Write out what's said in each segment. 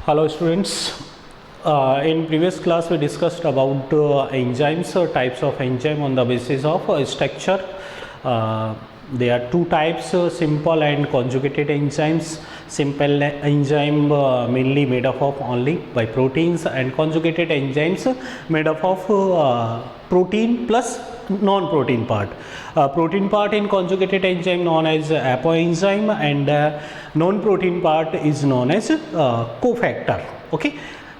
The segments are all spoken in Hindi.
Hello students. In previous class we discussed about enzymes or types of enzyme on the basis of structure. There are two types, simple and conjugated enzymes. Simple enzyme mainly made up of only by proteins, and conjugated enzymes made up of protein plus non-protein part. Protein part in conjugated enzyme known as apoenzyme, and non-protein part is known as cofactor. Okay,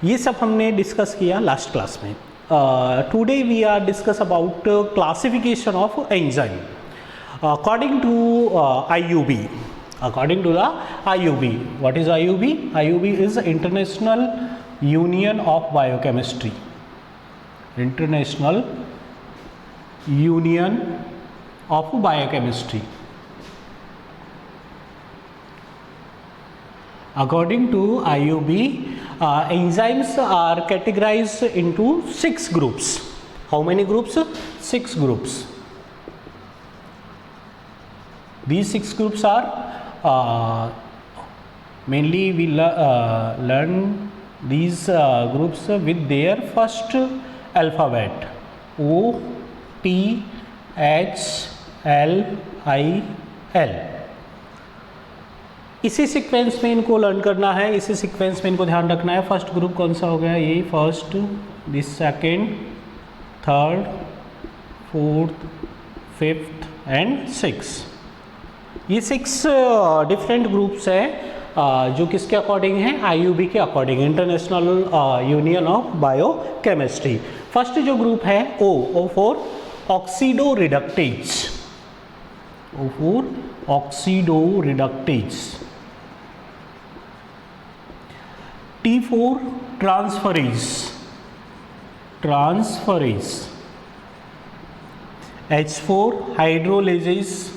ये सब हमने डिस्कस किया लास्ट क्लास में. Today we are discuss about classification of enzyme according to IUB. According to the IUB, what is IUB? IUB is International Union of Biochemistry. International Union of Biochemistry. According to IUB, enzymes are categorized into 6 groups. How many groups? 6 groups. These 6 groups are mainly we learn these groups with their first alphabet O, T, H, L, I, L. इसी सीक्वेंस में इनको लर्न करना है, इसी सीक्वेंस में इनको ध्यान रखना है. फर्स्ट ग्रुप कौन सा हो गया? ये first, this second, third, fourth, fifth and six. ये 6 डिफरेंट ग्रुप्स हैं जो किसके अकॉर्डिंग हैं? IUB के according, international union of biochemistry. First जो ग्रुप है O for oxido reductase. O for oxido reductase. T for transferase. H for hydrolases.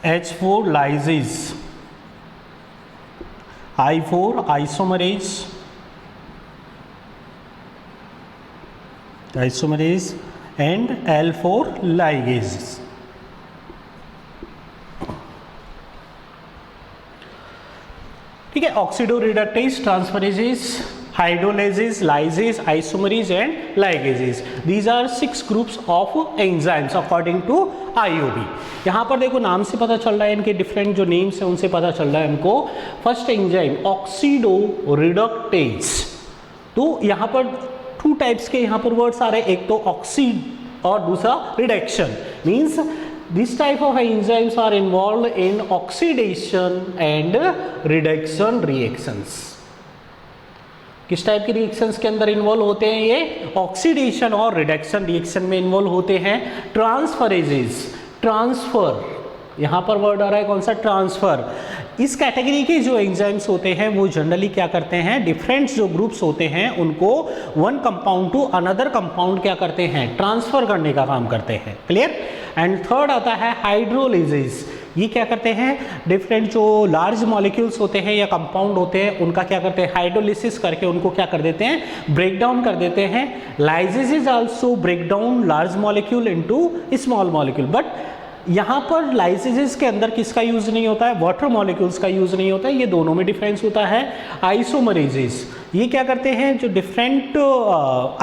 H for lysis. I for isomerase. And L for ligase. ठीक है, oxido reductase, transferases, hydrolases, lysases, isomerase and ligases. These are 6 groups of enzymes according to IUB. यहाँ पर देखो नाम से पता चल रहा है, इनके डिफरेंट जो नेम्स हैं उनसे पता चल रहा है हमको. First enzyme oxido reductase. तो यहाँ पर 2 टाइप्स के यहाँ पर वर्ड्स आ रहे हैं, एक तो ऑक्सीड और दूसरा reduction. Means this type of enzymes are involved in oxidation and reduction reactions. किस टाइप के रिएक्शंस के अंदर इन्वॉल्व होते हैं? ये ऑक्सीडेशन और रिडक्शन रिएक्शन में इन्वॉल्व होते हैं. ट्रांसफरेजेस, ट्रांसफर, यहाँ पर वर्ड आ रहा है कौन सा? ट्रांसफर. इस कैटेगरी के जो एंजाइम्स होते हैं वो जनरली क्या करते हैं? डिफरेंट जो ग्रुप्स होते हैं उनको one compound to another compound क्या करते हैं? ट्रांसफर करने का काम करते हैं. क्लियर. एंड थर्ड आता है हाइड्रोलिसिस. ये क्या करते हैं? डिफरेंट जो लार्ज मॉलिक्यूल्स होते हैं या कंपाउंड होते हैं उनका क्या करते हैं? हाइड्रोलिसिस करके उनको क्या कर देते हैं? ब्रेक डाउन कर देते हैं. Lysis is also break down large molecule into small molecule. But यहाँ पर लाइसिस के अंदर किसका यूज नहीं होता है? वाटर मॉलिक्यूल्स का यूज नहीं होता है. ये दोनों में डिफरेंस होता है. आइसोमरेजेस, ये क्या करते हैं? जो डिफरेंट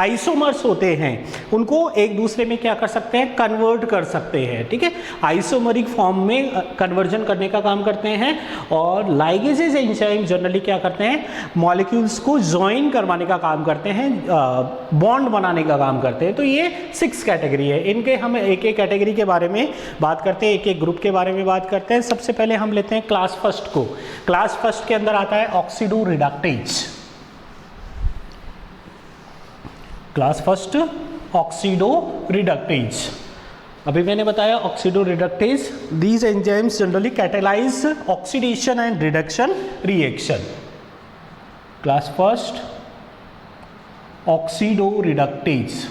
आइसोमर्स होते हैं उनको एक दूसरे में क्या कर सकते हैं? कन्वर्ट कर सकते हैं. ठीक है, आइसोमरिक फॉर्म में कन्वर्जन करने का काम करते हैं. और लाइगेजेस एंजाइम जनरली क्या करते हैं? मॉलिक्यूल्स को ज्वाइन करवाने का काम करते हैं, बॉन्ड बनाने का काम करते हैं. तो ये 6 कैटेगरी है. इनके हम एक एक कैटेगरी के बारे में बात करते हैं, एक एक ग्रुप के बारे में बात करते हैं. सबसे पहले हम लेते हैं क्लास फर्स्ट को. क्लास फर्स्ट के अंदर आता है oxido reductase. Class first oxido reductase. अभी मैंने बताया oxido reductase, these enzymes generally catalyse oxidation and reduction reaction. Class first oxido reductase.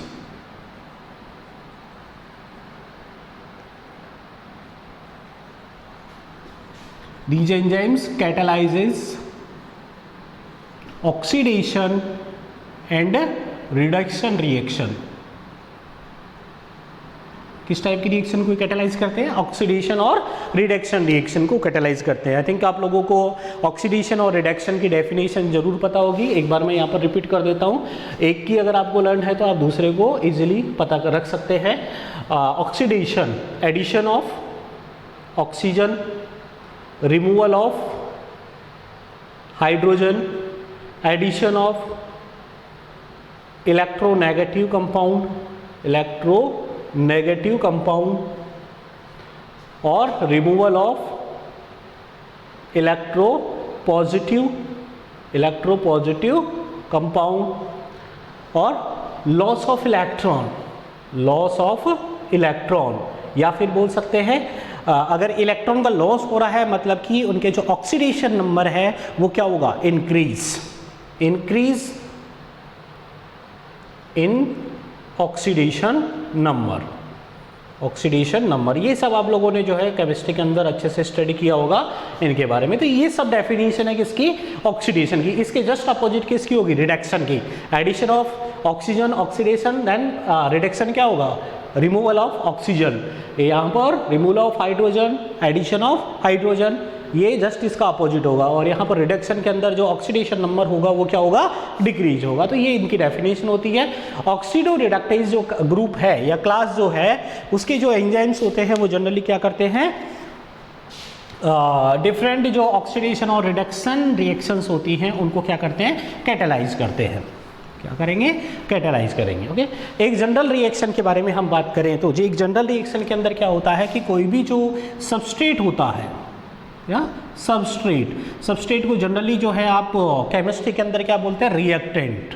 These enzymes catalyzes oxidation and reduction reaction. किस टाइप की रिएक्शन को कैटालाइज करते हैं? ऑक्सीडेशन और रिडक्शन रिएक्शन को कैटालाइज करते हैं। आई थिंक आप लोगों को ऑक्सीडेशन और रिडक्शन की डेफिनेशन जरूर पता होगी, एक बार मैं यहाँ पर रिपीट कर देता हूँ। एक की अगर आपको लर्न है तो आप दूसरे को इजीली पता कर रख सकते हैं। Oxidation, addition of oxygen, removal of hydrogen, addition of electronegative compound, electronegative compound और रिमूवल ऑफ इलेक्ट्रोपॉजिटिव कंपाउंड और लॉस ऑफ इलेक्ट्रॉन, या फिर बोल सकते हैं अगर इलेक्ट्रॉन का लॉस हो रहा है मतलब कि उनके जो ऑक्सीडेशन नंबर है वो क्या होगा? Increase in oxidation number. ये सब आप लोगों ने जो है केमिस्ट्री के अंदर अच्छे से स्टडी किया होगा इनके बारे में। तो ये सब डेफिनेशन है किसकी? ऑक्सीडेशन की। इसके जस्ट अपोजिट किसकी होगी? रिडक्शन की। Addition of oxygen, oxidation, then reduction क्या होगा? Removal of oxygen. यहाँ पर removal of hydrogen, addition of hydrogen, ये जस्ट इसका अपोजिट होगा। और यहाँ पर रिडक्शन के अंदर जो ऑक्सीडेशन नंबर होगा वो क्या होगा? डिक्रीज होगा। तो ये इनकी डेफिनेशन होती है। ऑक्सीडो रिडक्टेज जो ग्रुप है या क्लास जो है उसके जो एंजाइम्स होते हैं वो जनरली क्या करते हैं? डिफरेंट जो ऑक्सीडेशन और रिडक्शन रिएक्शंस होती हैं उनको क्या करते हैं? कैटालाइज करते हैं। क्या करेंगे? कैटालाइज करेंगे। ओके, एक जनरल रिएक्शन के बारे में हम बात करें तो एक जनरल रिएक्शन के अंदर क्या होता है कि कोई भी जो सबस्ट्रेट होता है या सबस्ट्रेट को जनरली जो है आप केमिस्ट्री के अंदर क्या बोलते हैं? रिएक्टेंट।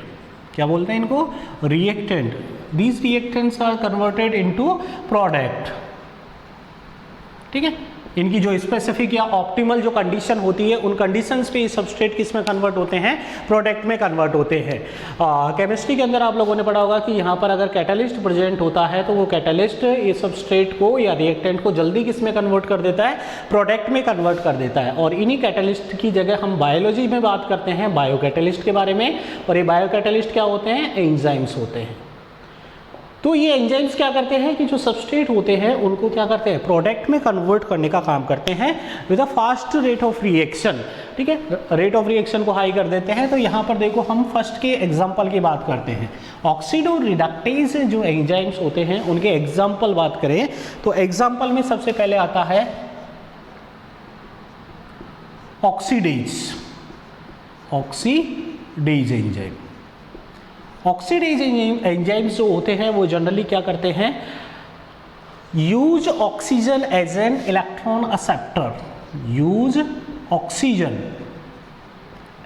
क्या बोलते हैं इनको? Reactant. These reactants are converted into product. ठीक है, इनकी जो स्पेसिफिक या ऑप्टिमल जो कंडीशन होती है उन कंडीशंस पे सबस्ट्रेट किस में कन्वर्ट होते हैं? प्रोडक्ट में कन्वर्ट होते हैं। केमिस्ट्री के अंदर आप लोगों ने पढ़ा होगा कि यहाँ पर अगर कैटालिस्ट प्रेजेंट होता है तो वो कैटालिस्ट ये सबस्ट्रेट को या रिएक्टेंट को जल्दी किस में कन्वर्ट कर देता है? प्रोडक्ट में कन्वर्ट कर देता है। और इन्हीं कैटालिस्ट की जगह हम बायोलॉजी में बात करते हैं बायो कैटालिस्ट के बारे में। और ये बायो कैटालिस्ट क्या होते हैं? एंजाइम्स होते हैं। तो ये एंजाइम्स क्या करते हैं कि जो सबस्ट्रेट होते हैं उनको क्या करते हैं? प्रोडक्ट में कन्वर्ट करने का काम करते हैं with a fast rate of reaction. ठीक है, रेट ऑफ रिएक्शन को हाई कर देते हैं। तो यहाँ पर देखो हम फर्स्ट के एग्जांपल की बात करते हैं। ऑक्सीडो रिडक्टेज जो एंजाइम्स होते हैं उनके एग्जांपल बात करें तो एग्जांपल में सबसे पहले आता है ऑक्सीडेज एंजाइम। ऑक्सीडेज एंजाइम्स जो होते हैं वो जनरली क्या करते हैं? Use oxygen as an electron acceptor. Use oxygen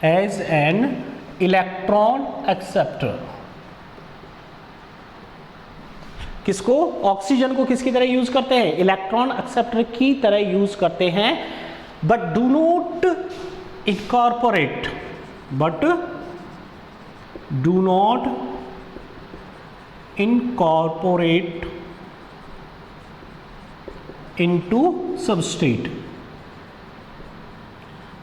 as an electron acceptor. किसको? ऑक्सीजन को किसकी तरह यूज करते हैं? इलेक्ट्रॉन एक्सेप्टर की तरह यूज करते हैं। But do not incorporate do not incorporate into substrate।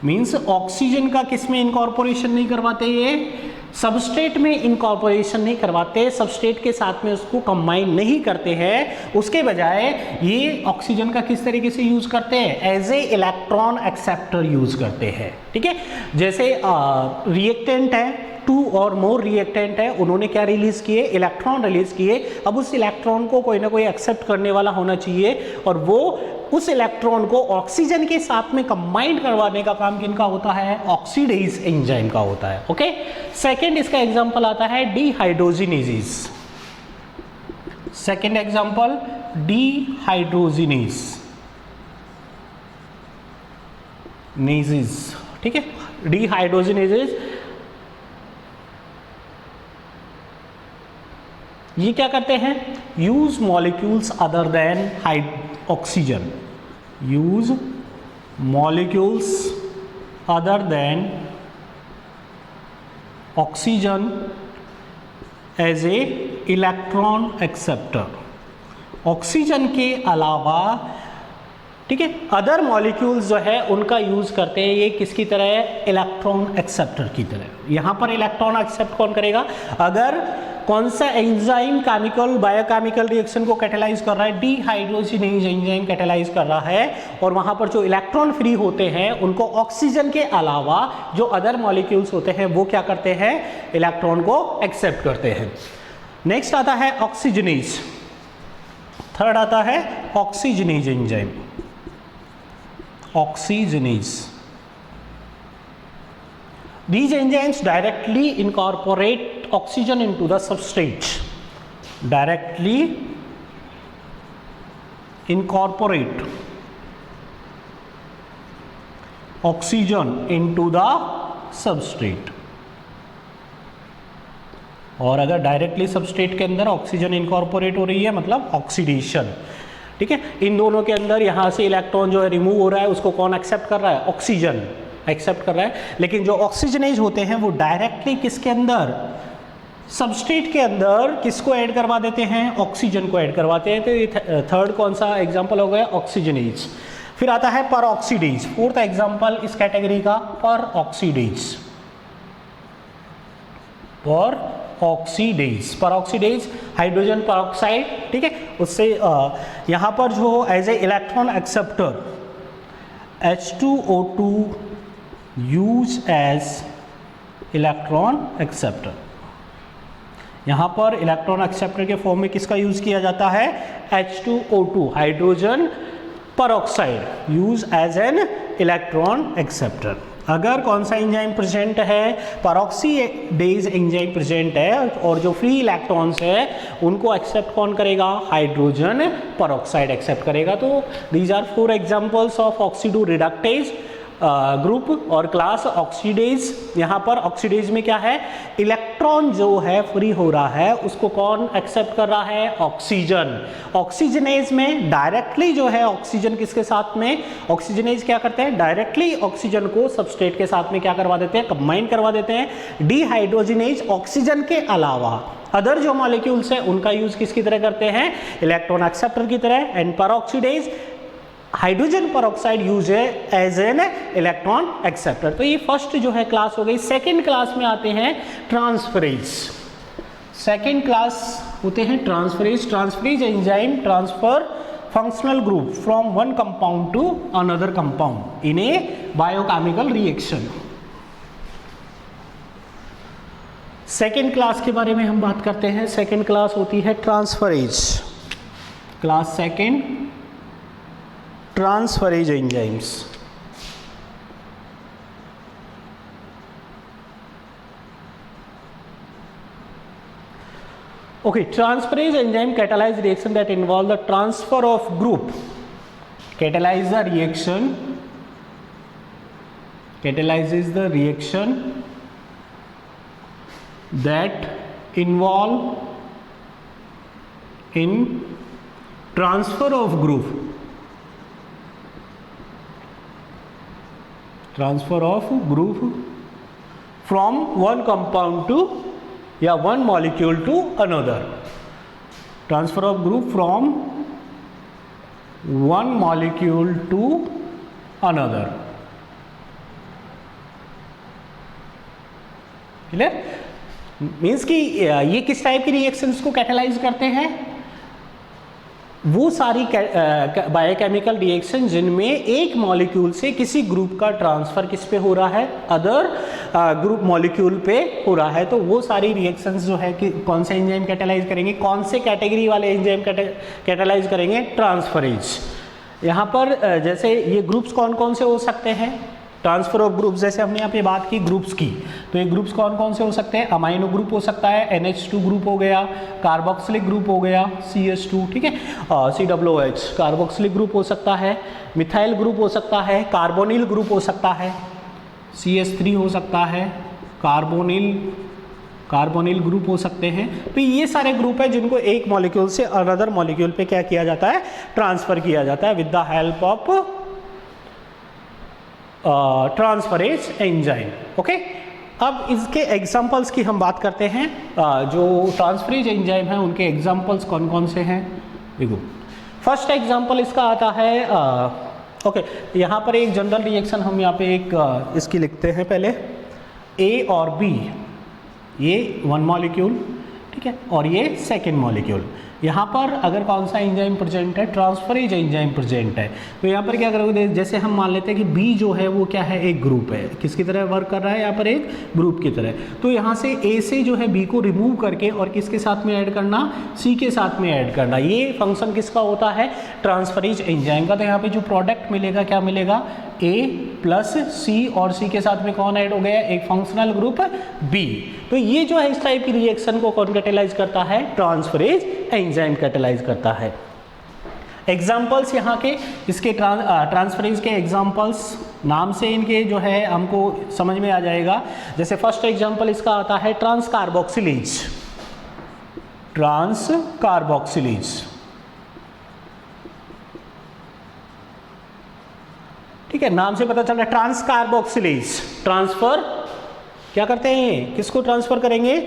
Means oxygen का किसमें इनकॉर्पोरेशन नहीं करवाते? ये सबस्ट्रेट में इनकॉर्पोरेशन नहीं करवाते, सबस्ट्रेट के साथ में उसको कंबाइन नहीं करते हैं। उसके बजाय ये ऑक्सीजन का किस तरीके से यूज करते हैं? As a electron acceptor use करते हैं। ठीक है, जैसे रिएक्टेंट है, 2 और मोर रिएक्टेंट है, उन्होंने क्या रिलीज किए? इलेक्ट्रॉन रिलीज किए। अब उस इलेक्ट्रॉन को कोई ना कोई एक्सेप्ट करने वाला होना चाहिए और वो उस इलेक्ट्रॉन को ऑक्सीजन के साथ में कंबाइन करवाने का काम किनका होता है? ऑक्सीडेज एंजाइम का होता है। ओके, सेकंड इसका एग्जांपल आता है डिहाइड्रोजिनेज। Second example dehydrogenase. ठीक है, डिहाइड्रोजिनेज ये क्या करते हैं? Use molecules other than oxygen. Use molecules other than oxygen as a electron acceptor. Oxygen के अलावा ठीक है अदर मॉलिक्यूल्स जो है उनका यूज करते हैं ये किसकी तरह है? इलेक्ट्रॉन एक्सेप्टर की तरह। यहां पर इलेक्ट्रॉन एक्सेप्ट कौन करेगा? अगर कौन सा एंजाइम केमिकल बायोकेमिकल रिएक्शन को कैटेलाइज कर रहा है? डिहाइड्रोजिनेज एंजाइम कैटेलाइज कर रहा है, और वहां पर जो इलेक्ट्रॉन फ्री होते हैं उनको ऑक्सीजन के अलावा जो अदर मॉलिक्यूल्स होते हैं वो क्या करते हैं? इलेक्ट्रॉन को एक्सेप्ट करते हैं। नेक्स्ट आता है ऑक्सीजनेज, थर्ड आता है oxygenase enzyme, oxygenase. These enzymes directly incorporate oxygen into the substrate. Directly incorporate oxygen into the substrate. और अगर डायरेक्टली सबस्ट्रेट के अंदर ऑक्सीजन इनकॉर्पोरेट हो रही है मतलब ऑक्सीडेशन, ठीक है। इन दोनों के अंदर यहाँ से इलेक्ट्रॉन जो है रिमूव हो रहा है, उसको कौन एक्सेप्ट कर रहा है? ऑक्सीजन एक्सेप्ट कर रहा है। लेकिन जो ऑक्सीजनेज होते हैं वो डायरेक्टली किसके अंदर? सबस्ट्रेट के अंदर किसको ऐड करवा देते हैं? ऑक्सीजन को ऐड करवाते हैं। तो ये थर्ड कौन सा एग्जांपल हो गया? ऑक्सीजनेज। फिर आता है परऑक्सीडेज, फोर्थ एग्जांपल इस कैटेगरी का peroxidase, peroxidase. Peroxidase hydrogen peroxide, ठीक है, उससे यहाँ पर जो as a electron acceptor H2O2 use as electron acceptor. यहाँ पर इलेक्ट्रॉन एक्सेप्टर के फॉर्म में किसका यूज किया जाता है? H2O2 hydrogen peroxide use as an electron acceptor. अगर कौन सा एंजाइम प्रेजेंट है? परऑक्सीडेज एंजाइम प्रेजेंट है, और जो फ्री इलेक्ट्रॉन्स है उनको एक्सेप्ट कौन करेगा? हाइड्रोजन परऑक्साइड एक्सेप्ट करेगा। तो these are 4 examples of oxidoreductase group और क्लास ऑक्सीडेज। यहाँ पर ऑक्सीडेज में क्या है? इलेक्ट्रॉन जो है फ्री हो रहा है उसको कौन एक्सेप्ट कर रहा है? ऑक्सीजन। ऑक्सीजनेज में डायरेक्टली जो है ऑक्सीजन किसके साथ में? ऑक्सीजनेज क्या करते हैं? डायरेक्टली ऑक्सीजन को सबस्ट्रेट के साथ में क्या करवा देते हैं? कंबाइन करवा देते हैं। डिहाइड्रोजनेज ऑक्सीजन के अलावा अदर जो मॉलिक्यूल्स है उनका यूज किसकी तरह करते हैं? इलेक्ट्रॉन एक्सेप्टर की तरह। And peroxidase hydrogen peroxide use है एज एन इलेक्ट्रॉन एक्सेप्टर। तो ये फर्स्ट जो है क्लास हो गई। सेकेंड क्लास में आते हैं ट्रांसफरेज। सेकेंड क्लास होते हैं transferase. Transferase enzyme transfer functional group from one compound to another compound in a biochemical reaction. Second class के बारे में हम बात करते हैं। सेकेंड क्लास होती है transferase. Class second transferase enzymes. Okay, transferase enzyme catalyze reaction that involve the transfer of group. Catalyzes the reaction that involve in transfer of group. Transfer of group from one compound to या one molecule to another. Transfer of group from one molecule to another. Clear? Means कि ये किस टाइप की रिएक्शंस को कैटेलाइज करते हैं? वो सारी बायोकेमिकल रिएक्शन जिनमें एक मॉलिक्यूल से किसी ग्रुप का ट्रांसफर किस पे हो रहा है? अदर ग्रुप मॉलिक्यूल पे हो रहा है। तो वो सारी रिएक्शंस जो है कि कौन से एंजाइम कैटेलाइज करेंगे? कौन से कैटेगरी वाले एंजाइम कैटेलाइज करेंगे? ट्रांसफरेज। यहाँ पर जैसे ये ग्रुप्स कौन कौन से हो सकते हैं? ट्रांसफर ऑफ ग्रुप्स, जैसे हमने यहाँ पे बात की ग्रुप्स की, तो ये ग्रुप्स कौन कौन से हो सकते हैं? अमाइनो ग्रुप हो सकता है, NH2 ग्रुप हो गया, कार्बोक्सिलिक ग्रुप हो गया, CH2, ठीक है, COOH कार्बोक्सिलिक ग्रुप हो सकता है, मिथाइल ग्रुप हो सकता है, कार्बोनिल ग्रुप हो सकता है, CH3 हो सकता है, कार्बोनिल ग्रुप हो सकते हैं। तो ये सारे ग्रुप है जिनको एक मॉलिक्यूल से अनदर मॉलिक्यूल पे क्या किया जाता है? ट्रांसफर किया जाता है with the help of transferase enzyme. Okay, अब इसके एग्जांपल्स की हम बात करते हैं। जो ट्रांसफरेज एंजाइम है उनके एग्जांपल्स कौन कौन से हैं? देखो, फर्स्ट एग्जांपल इसका आता है ओके, यहाँ पर एक जनरल रिएक्शन हम यहाँ पे एक इसकी लिखते हैं पहले। A और B, ये वन मॉलिक्यूल, ठीक है, और ये सेकेंड मॉलिक्यूल। यहाँ पर अगर कौन सा एंजाइम प्रेजेंट है, ट्रांसफरेज एंजाइम प्रेजेंट है, तो यहाँ पर क्या करोगे, जैसे हम मान लेते हैं कि बी जो है वो क्या है, एक ग्रुप है, किसकी तरह वर्क कर रहा है यहाँ पर, एक ग्रुप की तरह। तो यहाँ से ए से जो है बी को रिमूव करके और किसके साथ में ऐड करना, सी के साथ में ऐड करना, ये फंक्शन किसका होता है, ट्रांसफरेज एंजाइम का। तो यहाँ पे जो प्रोडक्ट मिलेगा क्या मिलेगा, ए प्लस सी, और सी के साथ में कौन ऐड हो गया, एक फंक्शनल ग्रुप बी। तो ये जो है इस टाइप की रिएक्शन को कौन कैटेलाइज करता है, ट्रांसफरेज एंजाइम कैटेलाइज करता है। एग्जाम्पल्स यहाँ के इसके ट्रांसफरेज के एग्जाम्पल्स नाम से इनके जो है हमको समझ में आ जाएगा। जैसे फर्स्ट एग्जाम्पल इसका आता है ट्रांस कार्बोक्सिलेज, ट्रांस कार्बोक्सिलेज, ठीक है, नाम से पता चल रहा है ट्रांस कार्बोक्सिलेज। ट्रांसफर क्या करते हैं, किसको ट्रांसफर करेंगे,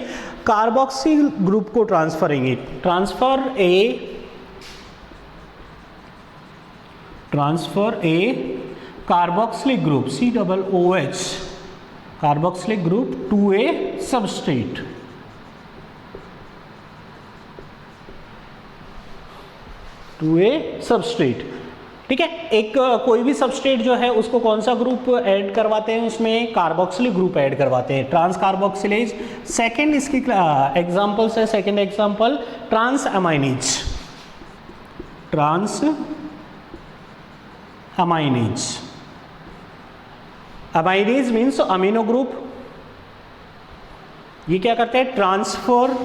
कार्बोक्सिल ग्रुप को ट्रांसफर करेंगे। Transfer a carboxylic group COOH, carboxylic group to a substrate, to a substrate, ठीक है। एक कोई भी सबस्ट्रेट जो है उसको कौन सा ग्रुप ऐड करवाते हैं, उसमें कार्बोक्सिलिक ग्रुप ऐड करवाते हैं, ट्रांस कार्बोक्सिलेज। सेकेंड इसकी एग्जांपल्स है, second example transaminase, transaminase, aminase means amino group. ये क्या करते हैं, transfer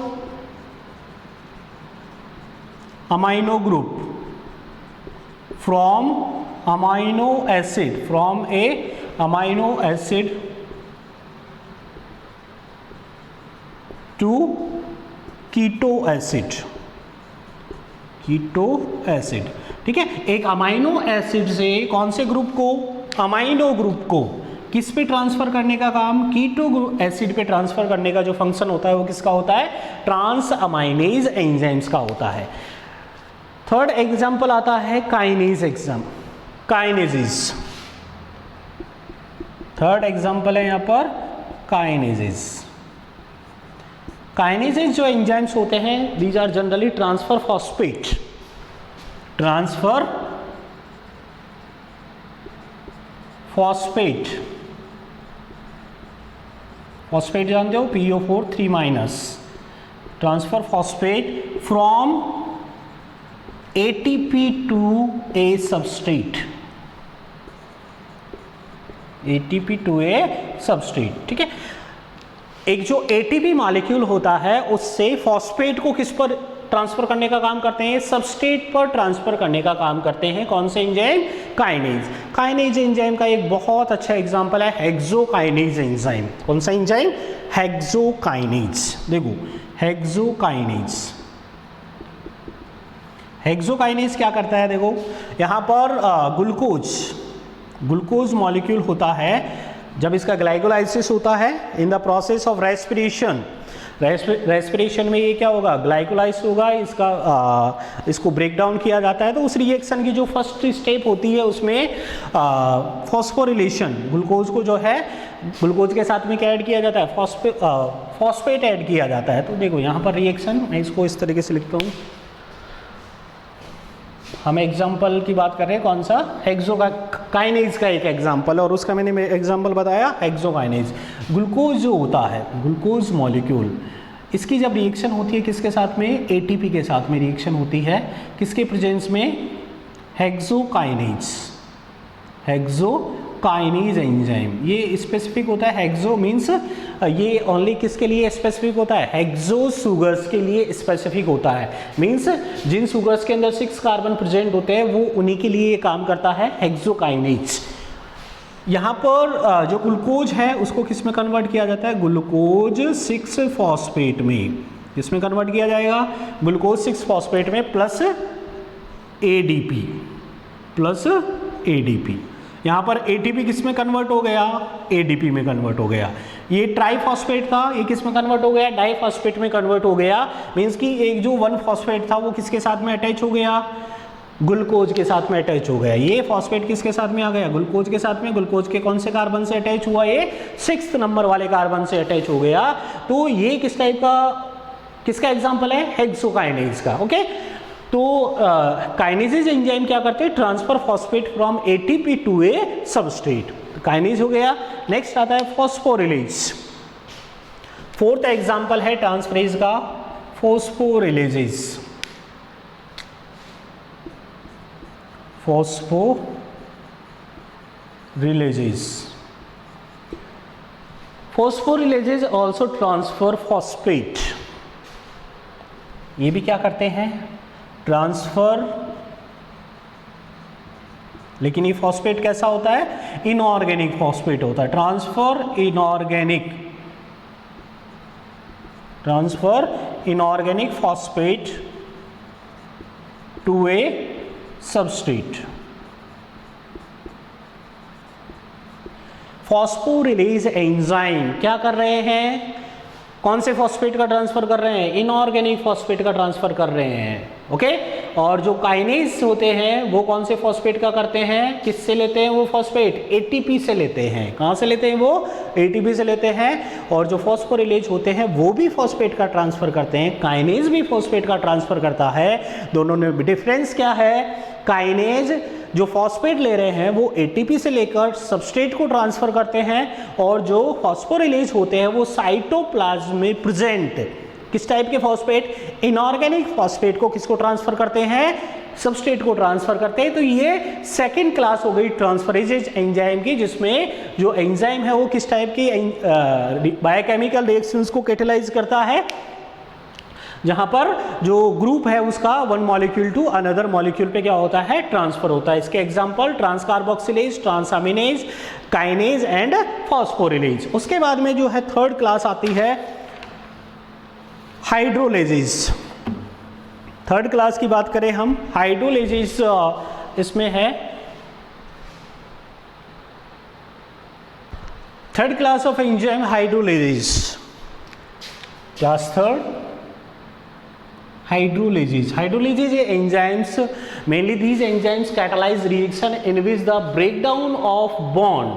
amino group from amino acid, from a amino acid to keto acid, keto acid, ठीक है। एक अमाइनो एसिड से कौन से ग्रुप को, अमाइनो ग्रुप को किस पे ट्रांसफर करने का काम, कीटो एसिड पे ट्रांसफर करने का जो फंक्शन होता है वो किसका होता है, ट्रांस अमाइनेज एंजाइम्स का होता है। थर्ड एग्जाम्पल आता है kinase exam, kinases, third example है यहां पर काइनेजेस। काइनेजेस जो एंजाइम्स होते हैं, these are generally transfer phosphate, transfer phosphate, phosphate जानते हो, PO4 3-, transfer phosphate from ATP to a substrate, ATP to a substrate, ठीक है। एक जो ATP मॉलिक्यूल होता है उससे फॉस्फेट को किस पर ट्रांसफर करने का काम करते हैं, सबस्ट्रेट पर ट्रांसफर करने का काम करते हैं कौन से एंजाइम, काइनेज। काइनेज एंजाइम का एक बहुत अच्छा एग्जांपल है हेक्सोकाइनेज एंजाइम। कौन सा एंजाइम, हेक्सोकाइनेज। देखो हेक्सोकाइनेज, हेक्सोकाइनेज क्या करता है, देखो यहाँ पर ग्लूकोज मॉलिक्यूल होता है, जब इसका ग्लाइकोलाइसिस होता है in the process of respiration, respiration में ये क्या होगा, ग्लाइकोलाइसिस होगा, इसको ब्रेक डाउन किया जाता है। तो उस रिएक्शन की जो फर्स्ट स्टेप होती है उसमें फॉस्फोरिलेशन, ग्लूकोज को जो है ग्लूकोज के साथ में क्या ऐड किया जाता है, फॉस्फेट ऐड किया जाता है। तो देखो यहाँ पर रिएक्शन, मैं इसको इस तरीके से लिखता हूँ, हम एग्जाम्पल की बात कर रहे हैं कौन सा, हेक्सोकाइनेज का एक एग्जाम्पल है, और उसका मैंने एग्जाम्पल बताया हेक्सोकाइनेज। ग्लूकोज जो होता है, ग्लूकोज मॉलिक्यूल, इसकी जब रिएक्शन होती है किसके साथ में, ATP के साथ में रिएक्शन होती है, किसके प्रेजेंस में, हेक्सोकाइनेज, हेक्सोकाइनेज एंजाइम। ये स्पेसिफिक होता है, हेक्सो मीन्स ये ओनली किसके लिए स्पेसिफिक होता है, हेक्सो शुगर्स के लिए स्पेसिफिक होता है। मीन्स जिन शुगर्स के अंदर 6 कार्बन प्रेजेंट होते हैं वो उन्हीं के लिए ये काम करता है, हेक्सोकाइनेज। यहाँ पर जो ग्लूकोज है उसको किस में कन्वर्ट किया जाता है, ग्लूकोज 6 फॉस्फेट में, किसमें कन्वर्ट किया जाएगा, ग्लूकोज 6 फॉस्फेट में प्लस ADP, प्लस ADP। यहाँ पर ATP किस में कन्वर्ट हो गया, ADP में कन्वर्ट हो गया। ये ट्राइफॉस्फेट था, ये किस में कन्वर्ट हो गया, डाइफॉस्फेट में कन्वर्ट हो गया। मीन्स कि एक जो 1 फॉस्फेट था वो किसके साथ में अटैच हो गया, ग्लूकोज के साथ में अटैच हो गया। ये फॉस्फेट किसके साथ में आ गया, ग्लूकोज के साथ में। ग्लूकोज के कौन से कार्बन से अटैच हुआ, ये 6th नंबर वाले कार्बन से अटैच हो गया। तो ये किस टाइप का किसका एग्जाम्पल है? हेक्सोकाइनेज का। ओके, तो काइनेजेज एंजाइम क्या करते हैं? Transfer phosphate from ATP to a substrate. Kinase हो गया। नेक्स्ट आता है फॉस्फोरिलेज। फोर्थ एग्जाम्पल है ट्रांसफरेज का phosphorylases. Phosphorylases phosphorylases also transfer phosphate. ये भी क्या करते हैं? ट्रांसफर। लेकिन ये फॉस्फेट कैसा होता है? इनऑर्गेनिक फॉस्फेट होता है। Transfer inorganic phosphate to a substrate. Phosphorylase enzyme क्या कर रहे हैं? कौन से फॉस्फेट का ट्रांसफर कर रहे हैं? इनऑर्गेनिक फॉस्फेट का ट्रांसफर कर रहे हैं। ओके, और जो काइनेज होते हैं वो कौन से फॉस्फेट का करते हैं? किससे लेते हैं वो फॉस्फेट? एटीपी से लेते हैं। कहां से लेते हैं वो? एटीपी से लेते हैं। और जो फॉस्फोरिलेज होते हैं वो भी फॉस्फेट का ट्रांसफर करते हैं, काइनेज भी फॉस्फेट का ट्रांसफर करता है। दोनों में डिफरेंस क्या है? काइनेज जो फॉस्फेट ले रहे हैं वो एटीपी से लेकर सबस्ट्रेट को ट्रांसफर करते हैं, और जो फॉस्फोरिलेज होते हैं वो साइटोप्लाज्म में प्रेजेंट किस टाइप के फॉस्फेट? इनऑर्गेनिक फॉस्फेट को किसको ट्रांसफर करते हैं? सबस्ट्रेट को ट्रांसफर करते हैं। तो ये सेकंड क्लास हो गई ट्रांसफरेजेज एंजाइम की, जिसमें जो एंजाइम है वो किस टाइप की बायोकेमिकल रिएक्शंस को कैटेलाइज करता है, जहां पर जो ग्रुप है उसका one molecule to another molecule पे क्या होता है? ट्रांसफर होता है। इसके example transcarboxylase, transaminase, kinase and phosphorylase. उसके बाद में जो है थर्ड क्लास आती है हाइड्रोलेजेस। थर्ड क्लास की बात करें हम, हाइड्रोलेजेस इसमें है third class of enzyme hydrolases. Class third hydrolases. Hydrolases enzymes, mainly these enzymes catalyze reaction in which the breakdown of bond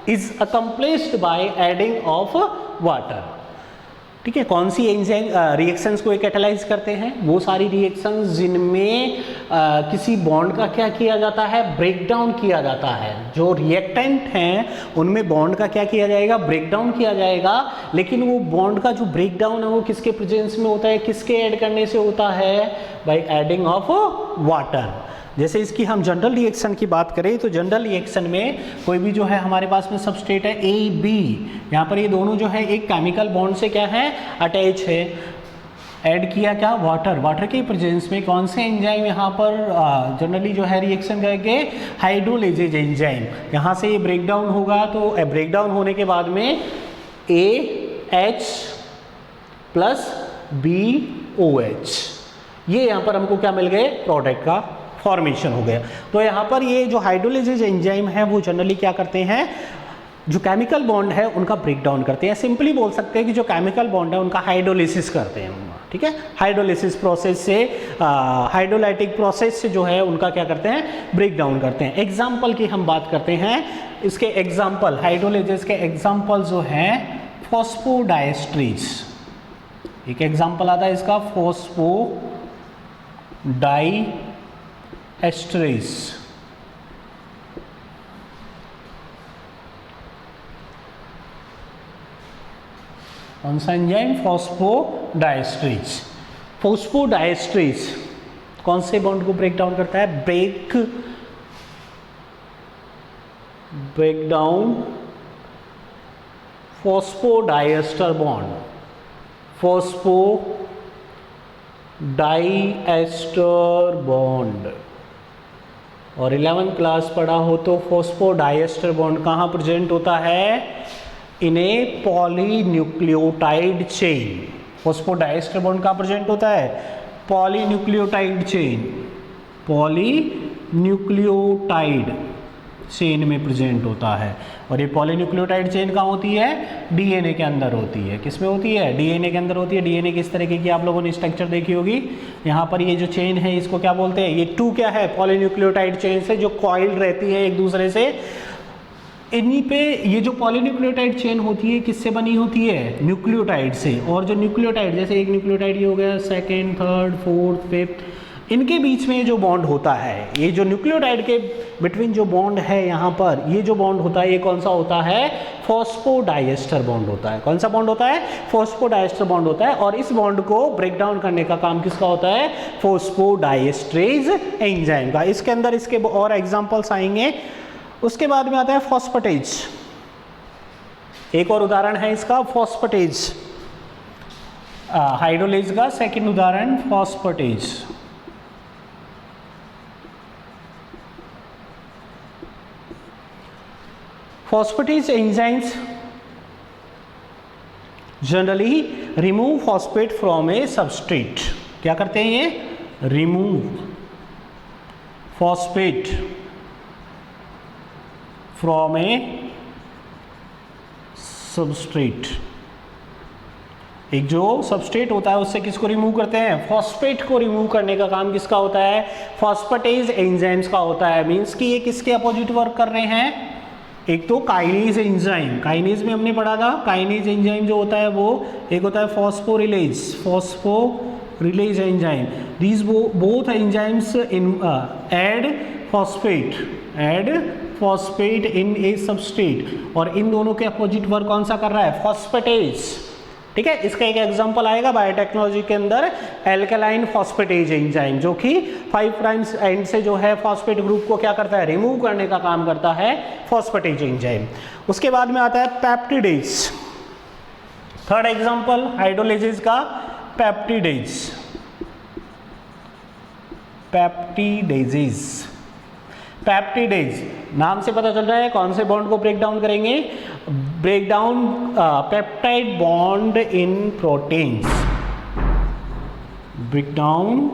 is accomplished by adding of water। ठीक है, कौन सी एंजाइम रिएक्शंस को कैटालाइज करते हैं? वो सारी रिएक्शंस जिनमें किसी बॉन्ड का क्या किया जाता है? ब्रेकडाउन किया जाता है। जो रिएक्टेंट हैं उनमें बॉन्ड का क्या किया जाएगा? ब्रेकडाउन किया जाएगा। लेकिन वो बॉन्ड का जो ब्रेकडाउन है वो किसके प्रेजेंस में होता है? किसके ऐड करने से होता है? By adding of water. जैसे इसकी हम जनरल रिएक्शन की बात करें तो जनरल रिएक्शन में कोई भी जो है हमारे पास में सबस्ट्रेट है ए बी, यहाँ पर ये दोनों जो है एक केमिकल बॉन्ड से क्या है? अटैच है। ऐड किया क्या? वाटर। वाटर के प्रेजेंस में कौन से एंजाइम यहाँ पर जनरली जो है रिएक्शन करेंगे? हाइड्रोलेजेज एंजाइम। यहाँ से ये ब्रेकडाउन होगा, तो ब्रेकडाउन होने के बाद में AH प्लस BOH, ये यहाँ पर हमको क्या मिल गए? प्रोडक्ट का फॉर्मेशन हो गया। तो यहाँ पर ये जो हाइड्रोलेजेज एंजाइम है वो जनरली क्या करते हैं? जो केमिकल बॉन्ड है उनका ब्रेकडाउन करते हैं। सिंपली बोल सकते हैं कि जो केमिकल बॉन्ड है उनका हाइड्रोलिसिस करते हैं। ठीक है, हाइड्रोलिसिस प्रोसेस से, हाइड्रोलाइटिक प्रोसेस से जो है उनका क्या करते हैं? ब्रेकडाउन करते हैं। एग्जाम्पल की हम बात करते हैं। इसके एग्जाम्पल, हाइड्रोलेजेस के एग्जाम्पल जो है फॉस्फोडाइएस्ट्रीज। एक एग्जाम्पल आता है इसका फॉस्फोडाइएस्ट्रीज। कौन सा एंजाइम? फॉस्फोडाइएस्ट्रीज। फॉस्फोडाइएस्ट्रीज कौन से बॉन्ड को ब्रेक डाउन करता है? Breakdown phosphodiester bond, phosphodiester bond. और 11th क्लास पढ़ा हो तो फॉस्फोडाइएस्टर बॉन्ड कहाँ प्रेजेंट होता है? इन ए पॉलीन्यूक्लियोटाइड चेन। फॉस्फोडाइएस्टर बॉन्ड कहाँ प्रेजेंट होता है? Polynucleotide chain. पॉलीन्यूक्लियोटाइड चेन में प्रेजेंट होता है। और ये पॉलीन्यूक्लियोटाइड चेन कहाँ होती है? डीएनए के अंदर होती है। किस में होती है? डीएनए के अंदर होती है। डीएनए किस तरीके की आप लोगों ने स्ट्रक्चर देखी होगी। यहाँ पर ये जो चेन है इसको क्या बोलते हैं? ये 2 क्या है? पॉलीन्यूक्लियोटाइड चेन से जो कॉइल्ड रहती है एक दूसरे से इन्हीं पे ये जो पॉलीन्यूक्लियोटाइड चेन होती है किससे बनी होती है, न्यूक्लियोटाइड से। और जो न्यूक्लियोटाइड, जैसे एक न्यूक्लियोटाइड ये हो गया, सेकेंड, थर्ड, फोर्थ, फिफ्थ, इनके बीच में जो बॉन्ड होता है, ये जो न्यूक्लियोटाइड के बिटवीन जो बॉन्ड है यहाँ पर, ये जो बॉन्ड होता है ये कौन सा होता है, फॉस्फोडाइएस्टर बॉन्ड होता है। कौन सा बॉन्ड होता है, फॉस्फोडाइएस्टर बॉन्ड होता है। और इस बॉन्ड को ब्रेक डाउन करने का काम किसका होता है, फॉस्फोडाइएस्ट्रेज एंजाइम का। इसके अंदर इसके और एग्जांपल्स आएंगे। उसके बाद में आता है फॉस्फेटेज, एक और उदाहरण है इसका फॉस्फेटेज, हाइड्रोलेज का सेकंड उदाहरण phosphatase. Phosphatase enzymes generally remove phosphate from a substrate। क्या करते हैं ये, remove phosphate from a substrate। एक जो सबस्ट्रेट होता है उससे किसको रिमूव करते हैं, फॉस्फेट को रिमूव करने का काम किसका होता है, फॉस्फेटेज एंजाइम्स का होता है। मींस कि ये किसके अपोजिट वर्क कर रहे हैं, एक तो काइनेज एंजाइम, काइनेज में हमने पढ़ा था, काइनेज एंजाइम जो होता है वो एक होता है phosphorylase enzyme. These both enzymes in add phosphate in a substrate. और इन दोनों के अपोजिट वर्क कौन सा कर रहा है, फॉस्फेटेज। ठीक है, इसका एक एग्जांपल आएगा बायोटेक्नोलॉजी के अंदर, एल्कलाइन फॉस्फेटेज एंजाइम, जो कि 5 प्राइम एंड से जो है फॉस्फेट ग्रुप को क्या करता है, रिमूव करने का काम करता है फॉस्फेटेज एंजाइम। उसके बाद में आता है पेप्टिडेज, थर्ड एग्जांपल हाइड्रोलेजेस का पेप्टिडेज, पेप्टिडेज नाम से पता चल रहा है कौन से बॉन्ड को ब्रेक डाउन करेंगे, break down peptide bond in proteins, break down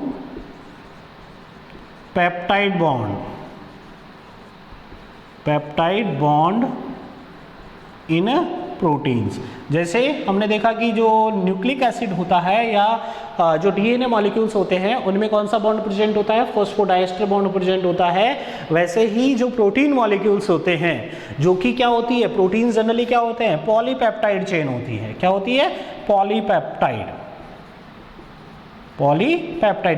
peptide bond in proteins. जैसे हमने देखा कि जो न्यूक्लिक एसिड होता है या जो डीएनए मॉलिक्यूल्स होते हैं उनमें कौन सा बॉन्ड प्रेजेंट होता है, फॉस्फोडाइएस्टर बॉन्ड प्रेजेंट होता है। वैसे ही जो प्रोटीन मॉलिक्यूल्स होते हैं, जो कि क्या होती है, प्रोटीन जनरली क्या होते हैं, पॉलीपेप्टाइड चेन होती है। क्या होती है, पॉलीपेप्टाइड।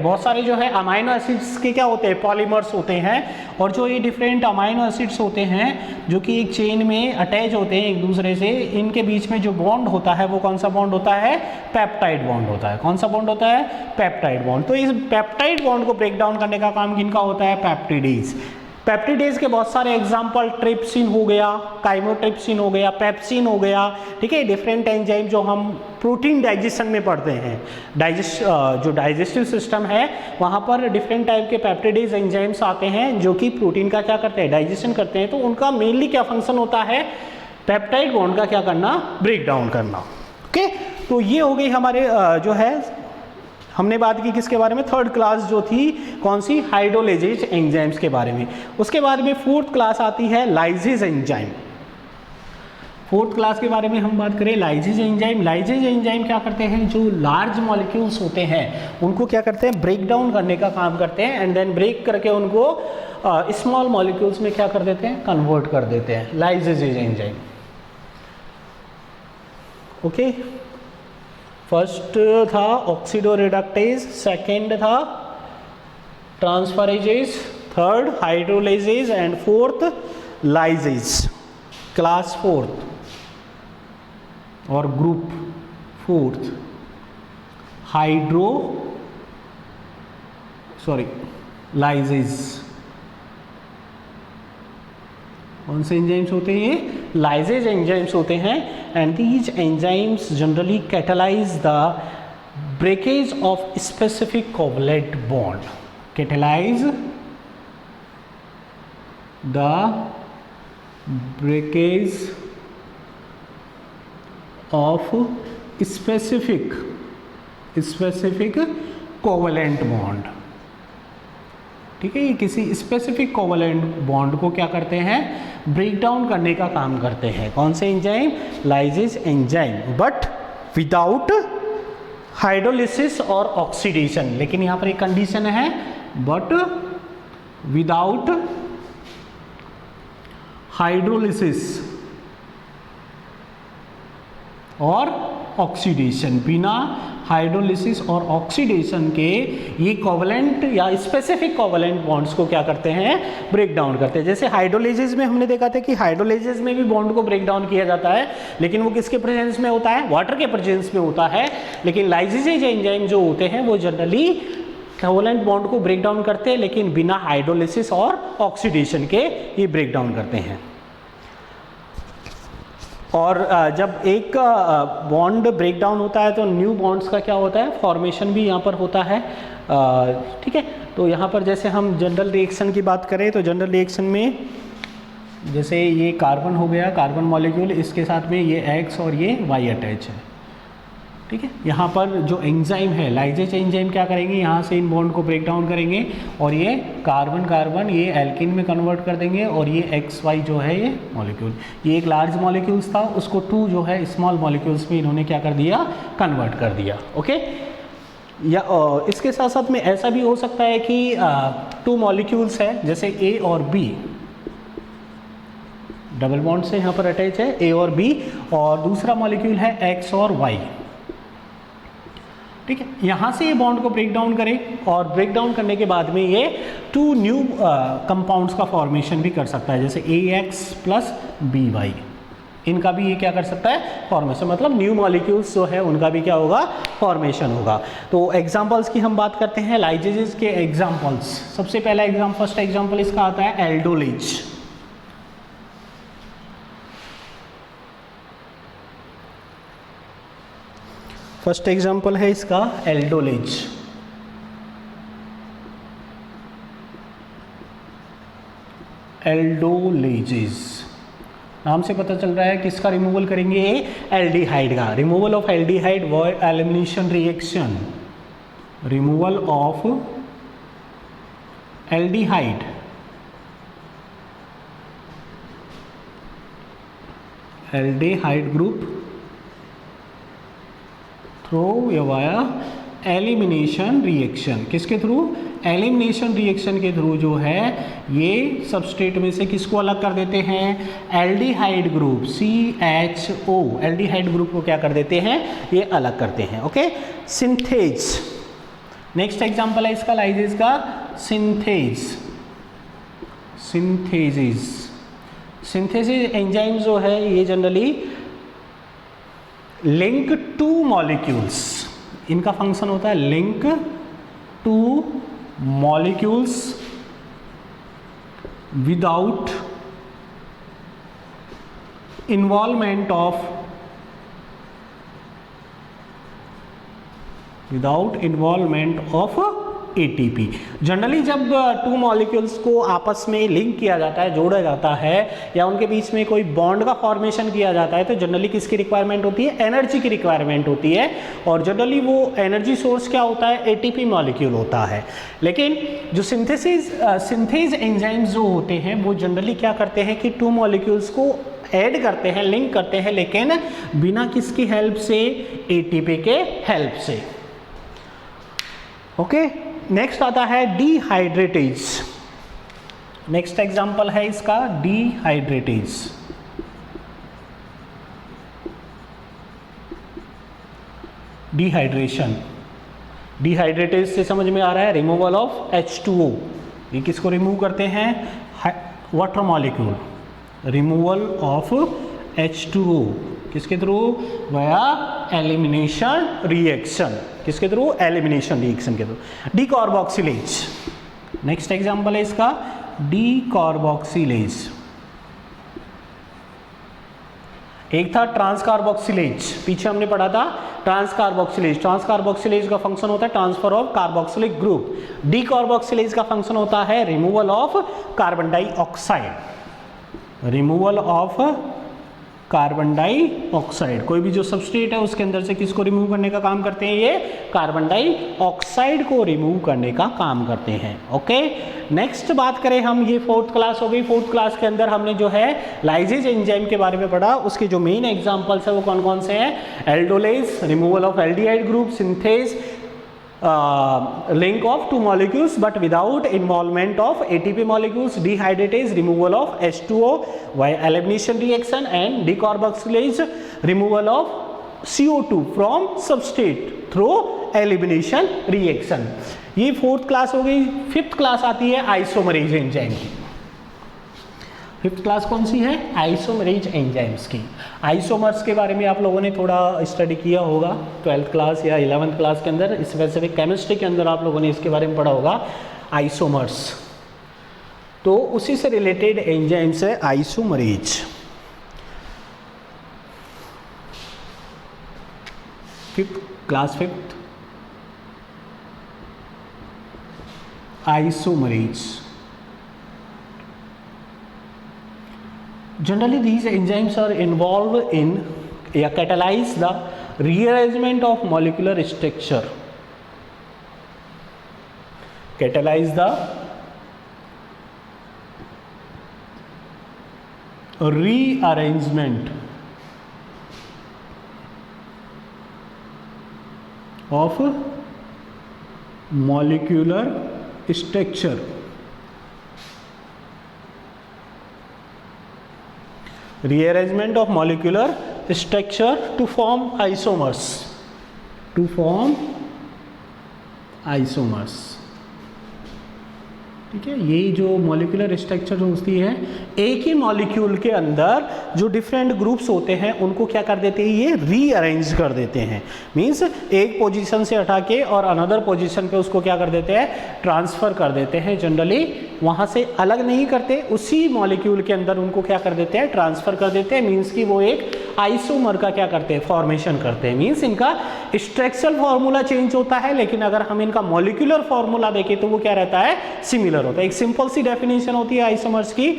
बहुत सारे जो है अमाइनो एसिड्स के क्या होते हैं, पॉलीमर्स होते हैं। और जो ये डिफरेंट अमाइनो एसिड्स होते हैं जो कि एक चेन में अटैच होते हैं एक दूसरे से, इनके बीच में जो बॉन्ड होता है वो कौन सा बॉन्ड होता है, पेप्टाइड बॉन्ड होता है। कौन सा बॉन्ड होता है, पेप्टाइड बॉन्ड। तो इस पेप्टाइड बॉन्ड को ब्रेक डाउन करने का काम किनका होता है, पेप्टिडेज। पेप्टिडेज के बहुत सारे एग्जाम्पल, ट्रिप्सिन हो गया, काइमोट्रिप्सिन हो गया, पेप्सिन हो गया। ठीक है, डिफरेंट एंजाइम जो हम प्रोटीन डाइजेशन में पढ़ते हैं, जो डाइजेस्टिव सिस्टम है वहाँ पर डिफरेंट टाइप के पेप्टिडेज एंजाइम्स आते हैं जो कि प्रोटीन का क्या करते हैं, डाइजेशन करते हैं। तो उनका मेनली क्या फंक्शन होता है, पेप्टाइड बॉन्ड का क्या करना, ब्रेक डाउन करना। ओके, तो ये हो गई हमारे जो है, हमने बात की किसके बारे में, थर्ड क्लास जो थी कौन सी, हाइड्रोलेजेज एंजाइम्स के बारे में। उसके बाद में फोर्थ क्लास आती है लाइजेज एंजाइम। फोर्थ क्लास के बारे में हम बात करें, लाइजेज एंजाइम। लाइजेज एंजाइम क्या करते हैं, जो लार्ज मॉलिक्यूल्स होते हैं उनको क्या करते हैं, ब्रेक डाउन करने का काम करते हैं, एंड देन ब्रेक करके उनको स्मॉल मॉलिक्यूल्स में क्या कर देते हैं, कन्वर्ट कर देते हैं, लाइजेज एंजाइम। ओके, फर्स्ट था ऑक्सीडोरिडक्टेज, सेकेंड था transferases, third hydrolases and fourth lyases. Class fourth और ग्रुप फोर्थ लाइजेज। कौन से एंजाइम्स होते हैं, ये लाइजेज एंजाइम्स होते हैं। And these enzymes generally catalyse the breakage of specific covalent bond, catalyse the breakage of specific covalent bond. ठीक है, ये किसी स्पेसिफिक कोवलेंट बॉन्ड को क्या करते हैं, ब्रेक डाउन करने का काम करते हैं। कौन से enzyme, lyses enzyme, but without hydrolysis और ऑक्सीडेशन। लेकिन यहाँ पर एक कंडीशन है, बट विदाउट हाइड्रोलिसिस और ऑक्सीडेशन, बिना हाइड्रोलिसिस और ऑक्सीडेशन के ये कोवलेंट या स्पेसिफिक कोवलेंट बॉन्ड्स को क्या करते हैं, ब्रेक डाउन करते हैं। जैसे हाइड्रोलिसिस में हमने देखा था कि हाइड्रोलिसिस में भी बॉन्ड को ब्रेक डाउन किया जाता है, लेकिन वो किसके प्रेजेंस में होता है, वाटर के प्रेजेंस में होता है। लेकिन लाइसिस एंजाइम जो होते हैं वो जनरली कोवलेंट बॉन्ड को ब्रेक डाउन करते हैं, लेकिन बिना हाइड्रोलिसिस और ऑक्सीडेशन के ये ब्रेक डाउन करते हैं। और जब एक बॉन्ड ब्रेक डाउन होता है तो न्यू बॉन्ड्स का क्या होता है, फॉर्मेशन भी यहाँ पर होता है। ठीक है, तो यहाँ पर जैसे हम जनरल रिएक्शन की बात करें तो जनरल रिएक्शन में जैसे ये कार्बन हो गया, कार्बन मॉलिक्यूल, इसके साथ में ये X और ये Y अटैच है। ठीक है, यहाँ पर जो एंजाइम है लाइजेज एंजाइम क्या करेंगे, यहाँ से इन बॉन्ड को ब्रेक डाउन करेंगे और ये कार्बन कार्बन ये एल्किन में कन्वर्ट कर देंगे, और ये XY जो है ये मॉलिक्यूल, ये एक लार्ज मॉलिक्यूल्स था, उसको 2 जो है स्मॉल मॉलिक्यूल्स में इन्होंने क्या कर दिया, कन्वर्ट कर दिया। ओके, या इसके साथ साथ में ऐसा भी हो सकता है कि 2 मॉलिक्यूल्स है, जैसे A और B, डबल बॉन्ड से यहाँ पर अटैच है A और B, और दूसरा मॉलिक्यूल है X और Y। ठीक है, यहाँ से ये बॉन्ड को ब्रेक डाउन करें और ब्रेक डाउन करने के बाद में ये 2 न्यू कंपाउंड्स का फॉर्मेशन भी कर सकता है, जैसे AX प्लस BY, इनका भी ये क्या कर सकता है, फॉर्मेशन, मतलब न्यू मॉलिक्यूल्स जो है उनका भी क्या होगा, फॉर्मेशन होगा। तो एग्जांपल्स की हम बात करते हैं, लाइजेज के एग्जांपल्स। सबसे पहला फर्स्ट एग्जांपल इसका आता है एल्डोलेज। फर्स्ट एग्जाम्पल है इसका एल्डोलेज। एल्डोलेजेस नाम से पता चल रहा है किसका रिमूवल करेंगे, एल्डिहाइड का। रिमूवल ऑफ एल्डिहाइड वो elimination reaction, removal of aldehyde aldehyde group through या वाया एलिमिनेशन रिएक्शन। किसके थ्रू, एलिमिनेशन रिएक्शन के थ्रू जो है ये सबस्ट्रेट में से किसको अलग कर देते हैं, aldehyde group CHO, aldehyde group को क्या कर देते हैं, ये अलग करते हैं। ओके, सिंथेज नेक्स्ट एग्जांपल है इसका लाइजेज का, सिंथेज। सिंथेसिस एंजाइम जो है ये जनरली लिंक 2 मॉलिक्यूल्स, इनका फंक्शन होता है link 2 molecules without involvement of ATP। Generally जब 2 मॉलिक्यूल्स को आपस में लिंक किया जाता है, जोड़ा जाता है, या उनके बीच में कोई बॉन्ड का फॉर्मेशन किया जाता है, तो जनरली किसकी रिक्वायरमेंट होती है, एनर्जी की रिक्वायरमेंट होती है। और जनरली वो एनर्जी सोर्स क्या होता है, ATP मॉलिक्यूल होता है। लेकिन जो सिंथेज एंजाइम्स जो होते हैं वो जनरली क्या करते हैं कि 2 मॉलिक्यूल्स को ऐड करते हैं, लिंक करते हैं, लेकिन बिना किसकी हेल्प से, ATP के हेल्प से। ओके, नेक्स्ट आता है डिहाइड्रेटेज। नेक्स्ट एग्जांपल है इसका डिहाइड्रेटेज। डिहाइड्रेशन, डिहाइड्रेटेज से समझ में आ रहा है रिमूवल ऑफ H2O। ये किसको रिमूव करते हैं, water molecule, removal of H2O किसके थ्रू, वाया एलिमिनेशन रिएक्शन। किसके थ्रू, एलिमिनेशन रिएक्शन के थ्रू। डीकार्बोक्सिलेज नेक्स्ट एग्जांपल है इसका, डीकार्बोक्सिलेज। एक था ट्रांसकार्बोक्सिलेज, पीछे हमने पढ़ा था ट्रांसकार्बोक्सिलेज। ट्रांसकार्बोक्सिलेज का फंक्शन होता है transfer of carboxylic group. Decarboxylase का फंक्शन होता है removal of carbon dioxide, removal of carbon dioxide. कोई भी जो सबस्ट्रेट है उसके अंदर से किसको रिमूव करने का काम करते हैं, ये कार्बन डाइऑक्साइड को रिमूव करने का काम करते हैं। ओके, नेक्स्ट बात करें हम, ये 4th क्लास हो गई। 4th क्लास के अंदर हमने जो है लाइजेज एंजाइम के बारे में पढ़ा। उसके जो मेन एग्जांपल्स है वो कौन कौन से हैं, aldolase, removal of aldehyde group, synthase, link of two molecules but without involvement of ATP molecules, dehydratase removal of H2O by elimination reaction and decarboxylase removal of CO2 from substrate through elimination reaction। ये फोर्थ क्लास हो गई। फिफ्थ क्लास आती है आइसोमरेज एंजाइम की। फिफ्थ क्लास कौन सी है? आइसोमरेज एंजाइम्स की। आइसोमर्स के बारे में आप लोगों ने थोड़ा स्टडी किया होगा 12th क्लास या 11th क्लास के अंदर, स्पेसिफिक केमिस्ट्री के अंदर आप लोगों ने इसके बारे में पढ़ा होगा आइसोमर्स। तो उसी से रिलेटेड एंजाइम्स है isomerase. Class fifth isomerase। Generally these enzymes are involved in catalyze the rearrangement of molecular structure, catalyze the rearrangement of molecular structure, rearrangement of molecular structure to form isomers, to form isomers। ठीक है, ये जो मॉलिक्यूलर स्ट्रक्चर होती है, एक ही मॉलिक्यूल के अंदर जो डिफरेंट ग्रुप्स होते हैं उनको क्या कर देते हैं, ये रीअरेंज कर देते हैं। मींस एक पोजीशन से हटा के और अनदर पोजीशन पे उसको क्या कर देते हैं, ट्रांसफर कर देते हैं। जनरली वहाँ से अलग नहीं करते, उसी मॉलिक्यूल के अंदर उनको क्या कर देते हैं, ट्रांसफर कर देते हैं। मीन्स कि वो एक आइसोमर का क्या करते हैं, फॉर्मेशन करते हैं। मीन्स इनका स्ट्रक्चरल फॉर्मूला चेंज होता है, लेकिन अगर हम इनका मॉलिक्यूलर फॉर्मूला देखें तो वो क्या रहता है, सिमिलर होता है। एक सिंपल सी डेफिनेशन होती है आइसोमर्स की,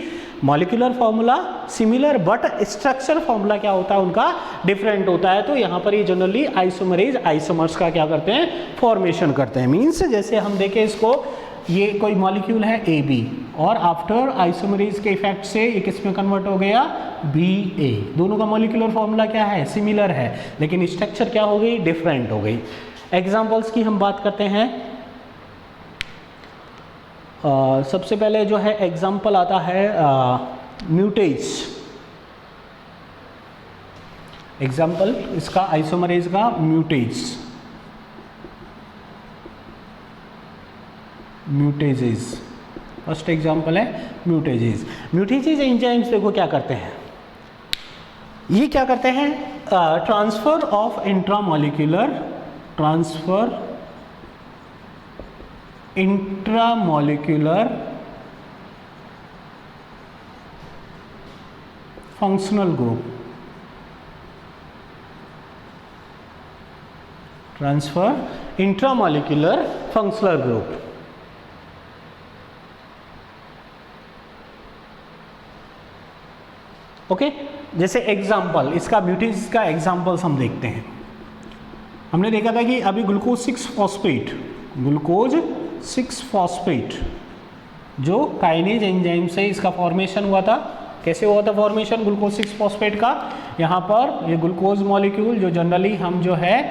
molecular formula similar but structure formula क्या होता है उनका डिफरेंट होता है। तो यहाँ पर ये जनरली आइसोमरेज आइसोमर्स का क्या करते हैं, फॉर्मेशन करते हैं। मीन्स जैसे हम देखें इसको, ये कोई मॉलिक्यूल है AB और आफ्टर आइसोमरेज के इफेक्ट से ये किस में कन्वर्ट हो गया, BA। दोनों का मॉलिक्यूलर फॉर्मूला क्या है, सिमिलर है, लेकिन स्ट्रक्चर क्या हो गई, डिफरेंट हो गई। एग्जांपल्स की हम बात करते हैं। सबसे पहले जो है एग्जांपल आता है म्यूटेज। एग्जांपल इसका आइसोमरेज का म्यूटेज, म्यूटेजेस। फर्स्ट एग्जांपल है म्यूटेजेस। म्यूटेजेस एंजाइम्स देखो क्या करते हैं, ये क्या करते हैं, transfer of intramolecular, transfer intramolecular functional group, transfer intramolecular functional group. Okay, जैसे एग्जाम्पल इसका म्यूटेज का एग्जाम्पल्स हम देखते हैं। हमने देखा था कि अभी ग्लूकोज 6 फॉस्फेट, ग्लूकोज 6 फॉस्फेट जो काइनेज एंजाइम से इसका फॉर्मेशन हुआ था। कैसे हुआ था फॉर्मेशन ग्लूकोज 6 फॉस्फेट का, यहाँ पर ये ग्लूकोज मॉलिक्यूल जो जनरली हम जो है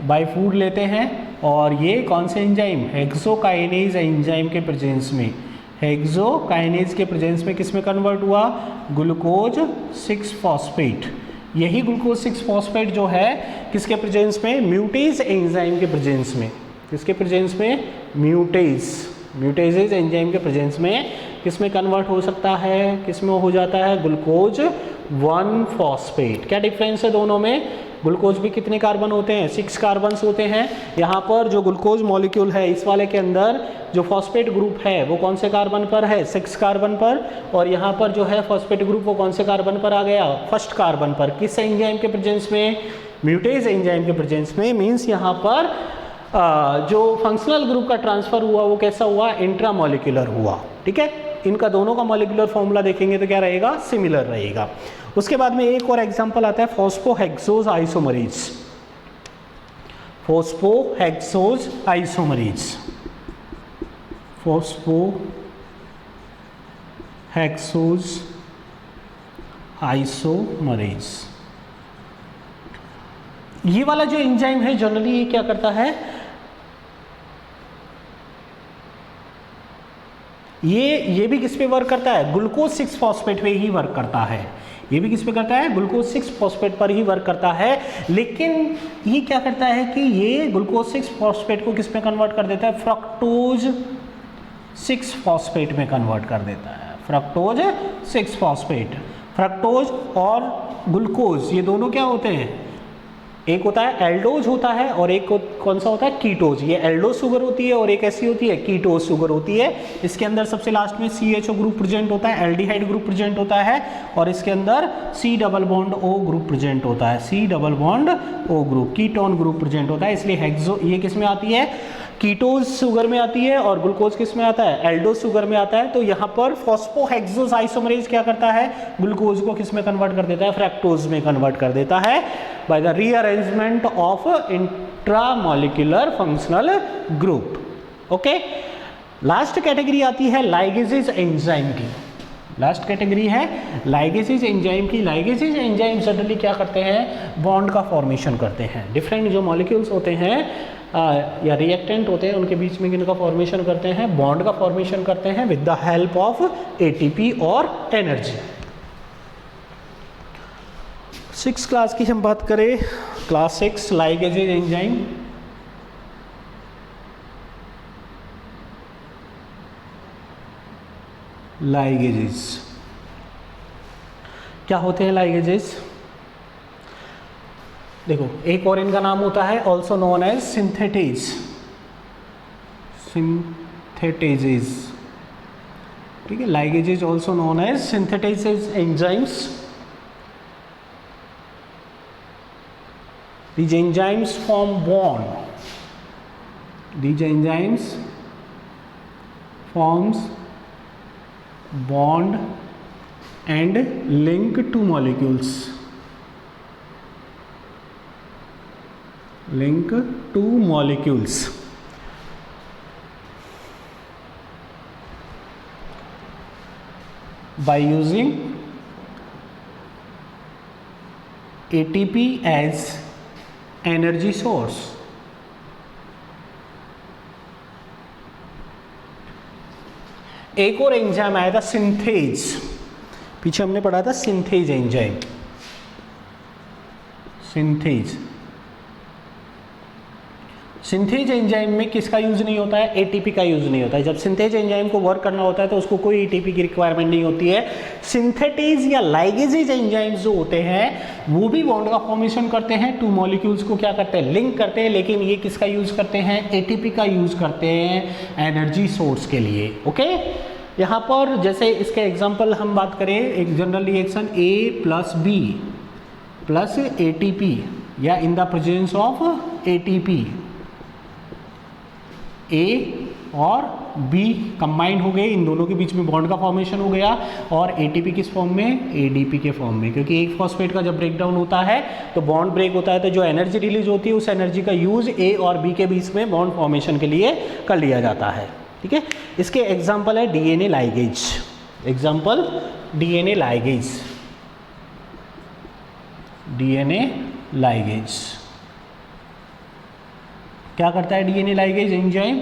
बाय फूड लेते हैं, और ये कौन से एंजाइम, हेक्सोकाइनेज एंजाइम के प्रेजेंस में, हेक्सोकाइनेज के प्रेजेंस में किस में कन्वर्ट हुआ, ग्लूकोज 6 फॉस्फेट। यही ग्लूकोज 6 फॉस्फेट जो है किसके प्रेजेंस में, म्यूटेज एंजाइम के प्रेजेंस में, किसके प्रेजेंस में, म्यूटेजेज एंजाइम के प्रेजेंस में किस में कन्वर्ट हो सकता है, किस में हो जाता है, ग्लूकोज 1 फॉस्फेट। क्या डिफरेंस है दोनों में, ग्लूकोज भी कितने कार्बन होते हैं, 6 कार्बन्स होते हैं। यहाँ पर जो ग्लूकोज मॉलिक्यूल है इस वाले के अंदर जो फॉस्फेट ग्रुप है वो कौन से कार्बन पर है, 6 कार्बन पर, और यहाँ पर जो है फॉस्फेट ग्रुप वो कौन से कार्बन पर आ गया, 1st कार्बन पर। किस एंजाइम के प्रेजेंस में, म्यूटेज एंजाइम के प्रेजेंस में। मीन्स यहाँ पर जो फंक्शनल ग्रुप का ट्रांसफर हुआ वो कैसा हुआ, इंट्रामॉलिक्यूलर हुआ। ठीक है, इनका दोनों का मॉलिक्यूलर फॉर्मूला देखेंगे तो क्या रहेगा, सिमिलर रहेगा। उसके बाद में एक और एग्जांपल आता है फॉस्फोहेक्सोज आइसोमरेज, फॉस्फोहेक्सोज आइसोमरेज, फॉस्फोहेक्सोज आइसोमरेज। ये वाला जो एंजाइम है जनरली ये क्या करता है, ये भी किस पे वर्क करता है, ग्लूकोज 6 फॉस्फेट पे ही वर्क करता है। ये भी किस पे करता है, ग्लूकोज 6 फॉस्फेट पर ही वर्क करता है। लेकिन ये क्या करता है कि ये ग्लूकोज 6 फॉस्फेट को किस में कन्वर्ट कर देता है, फ्रक्टोज 6 फॉस्फेट में कन्वर्ट कर देता है। फ्रक्टोज 6 फॉस्फेट, फ्रक्टोज और ग्लूकोज ये दोनों क्या होते हैं, एक होता है एल्डोज होता है और एक कौन सा होता है, कीटोज। ये एल्डोज शुगर होती है और एक ऐसी होती है कीटोज शुगर होती है। इसके अंदर सबसे लास्ट में CHO ग्रुप प्रेजेंट होता है, एल्डिहाइड ग्रुप प्रेजेंट होता है और इसके अंदर C double bond O group present होता है, C double bond O group, ketone group present होता है। इसलिए हेक्सो ये किस में आती है, कीटोज शुगर में आती है और ग्लूकोज किस में आता है, एल्डोज शुगर में आता है। तो यहाँ पर फॉस्फोहेक्सोस आइसोमरेज क्या करता है, ग्लूकोज को किस में कन्वर्ट कर देता है, फ्रक्टोज में कन्वर्ट कर देता है by the rearrangement of intramolecular functional group. Okay, last category आती है लाइगेजेज एंजाइम की। लास्ट कैटेगरी है लाइगेजेज एंजाइम की। लाइगेजेज एंजाइम जनरली क्या करते हैं, बॉन्ड का फॉर्मेशन करते हैं। डिफरेंट जो मॉलिक्यूल्स होते हैं या रिएक्टेंट होते हैं उनके बीच में इनका फॉर्मेशन करते हैं, बॉन्ड का फॉर्मेशन करते हैं with the help of ATP और एनर्जी। 6 क्लास की हम बात करें, क्लास 6 लाइगेजेज एंजाइम। लाइगेजेस क्या होते हैं, लाइगेजेस देखो, एक और इनका नाम होता है also known as synthetase, synthetases. ठीक है, ligases also known as synthetases enzymes. These enzymes form bond. These enzymes forms bond and link to molecules. Link to molecules. By using ATP as energy source. एक और एंजाइम आया था सिंथेज, पीछे हमने पढ़ा था synthase enzyme, synthase. Synthase enzyme में किसका यूज नहीं होता है, ATP का यूज नहीं होता है। जब सिंथेज एंजाइम को वर्क करना होता है तो उसको कोई ATP की रिक्वायरमेंट नहीं होती है। सिंथेटेज या लाइगेजेज एंजाइम्स जो होते हैं वो भी बॉन्ड का फॉर्मेशन करते हैं, टू मॉलिक्यूल्स को क्या करते हैं, लिंक करते हैं। लेकिन ये किसका यूज करते हैं, ATP का यूज करते हैं एनर्जी सोर्स के लिए। ओके, यहाँ पर जैसे इसके एग्जाम्पल हम बात करें, एक general reaction A + B + ATP या in the presence of ATP, A और B कंबाइंड हो गए, इन दोनों के बीच में बॉन्ड का फॉर्मेशन हो गया और ATP किस फॉर्म में, ADP के फॉर्म में। क्योंकि एक फॉस्फेट का जब ब्रेकडाउन होता है तो बॉन्ड ब्रेक होता है, तो जो एनर्जी रिलीज होती है उस एनर्जी का यूज A और B के बीच में बॉन्ड फॉर्मेशन के लिए कर लिया जाता है। ठीक है, इसके एग्जाम्पल है DNA ligase. Example DNA ligase, DNA ligase क्या करता है DNA लाइगेज एंजाइम,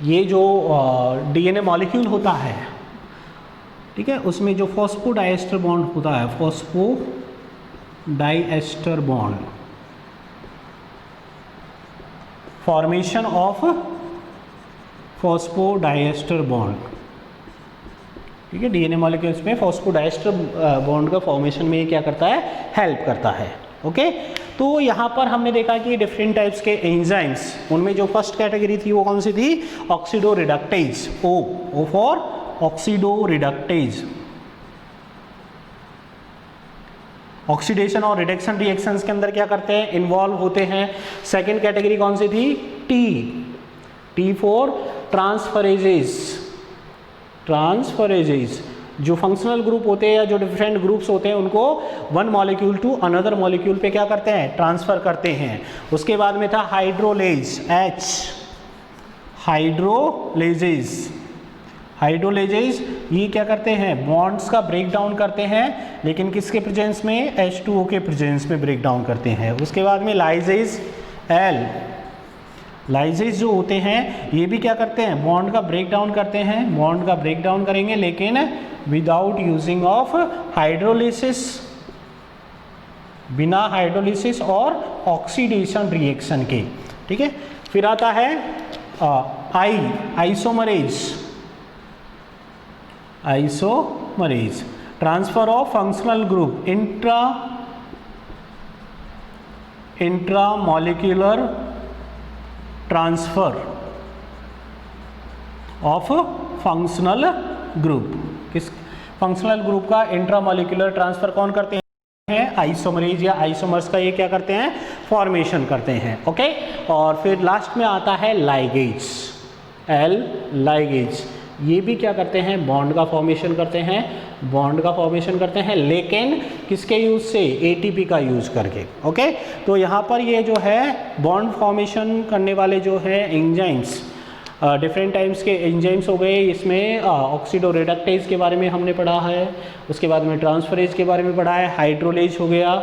ये जो DNA मॉलिक्यूल होता है, ठीक है, उसमें जो फॉस्फोडाइएस्टर बॉन्ड होता है, phosphodiester bond, formation of phosphodiester bond, ठीक है, DNA मॉलिक्यूल्स में फॉस्फोडाइएस्टर बॉन्ड का फॉर्मेशन में ये क्या करता है, हेल्प करता है। ओके, तो यहाँ पर हमने देखा कि डिफरेंट टाइप्स के एंजाइम्स, उनमें जो फर्स्ट कैटेगरी थी वो कौन सी थी, oxido reductase, O for oxido reductase. Oxidation और रिडक्शन रिएक्शंस के अंदर क्या करते हैं, इन्वॉल्व होते हैं। सेकेंड कैटेगरी कौन सी थी, T फॉर ट्रांसफरेजेस। ट्रांसफरेजेस जो फंक्शनल ग्रुप होते हैं या जो डिफरेंट ग्रुप्स होते हैं उनको one molecule to another molecule पे क्या करते हैं, ट्रांसफर करते हैं। उसके बाद में था हाइड्रोलेज, H, हाइड्रोलेजेस। हाइड्रोलेजेस ये क्या करते हैं, बॉन्ड्स का ब्रेक डाउन करते हैं, लेकिन किसके प्रेजेंस में, H2O के प्रेजेंस में ब्रेक डाउन करते हैं। उसके बाद में लाइजेस, L, लाइजेज जो होते हैं ये भी क्या करते हैं, बॉन्ड का ब्रेक डाउन करते हैं, बॉन्ड का ब्रेक डाउन करेंगे लेकिन विदाउट यूजिंग ऑफ हाइड्रोलिसिस, बिना हाइड्रोलिसिस और ऑक्सीडेशन रिएक्शन के। ठीक है, फिर आता है isomerase, transfer of functional group, intramolecular transfer of functional group. किस फंक्शनल ग्रुप का इंट्रामॉलिक्यूलर ट्रांसफर कौन करते हैं, आइसोमरेज या आइसोमर्स का ये क्या करते हैं, फॉर्मेशन करते हैं। ओके, और फिर लास्ट में आता है लाइगेज, लाइगेज, ये भी क्या करते हैं, बॉन्ड का फॉर्मेशन करते हैं, बॉन्ड का फॉर्मेशन करते हैं लेकिन किसके यूज से, एटीपी का यूज करके। ओके, तो यहाँ पर ये जो है बॉन्ड फॉर्मेशन करने वाले जो है एंजाइम्स, डिफरेंट टाइप्स के एंजाइम्स हो गए, इसमें ऑक्सीडोरेडक्टेज के बारे में हमने पढ़ा है, उसके बाद में ट्रांसफरेज के बारे में पढ़ा है, हाइड्रोलेज हो गया,